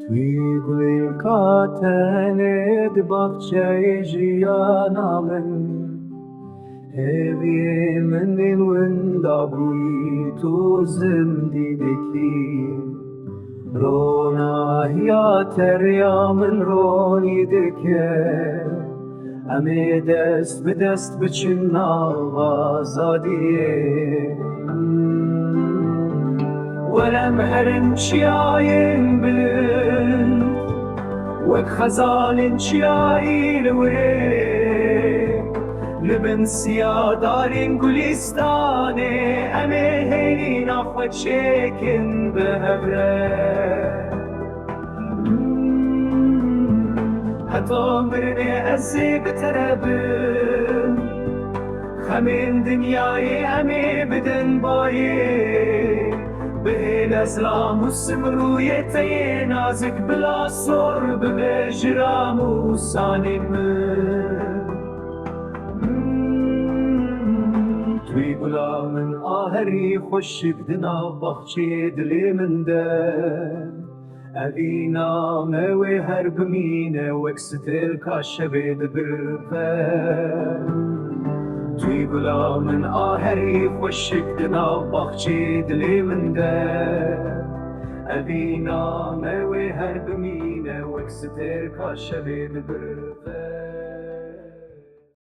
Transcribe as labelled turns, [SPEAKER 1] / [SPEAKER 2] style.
[SPEAKER 1] توی گوی کاتنید bahçe jiyana min Evi min wenda bûyî tu zindîdekî Rona hiya teriya min ronî dike Em ê dest bi dest biçin nav azadiyê Welem herin çiyayên bilin Wek xezanên çiyayî li wirê Li bin siyadarên Gulîstanê Em ê hêlîna xwe çêkin bi hebre Heta mirinê ez ê biterebim Xemên dinyayê em ê bidin bayê Bihêl ezlam û simrûyê te yê nazik bila sor bibe ji ram û sanên min Twî gula min aherî xweşik di nav baxçeyê dilê min de Evî name wê her bimîne wek stêrka şevê dibirive Twî gula min aherî xweşik di nav baxçeyê dilê min de Evî name wê her bimîne wek stêrka şevê dibirive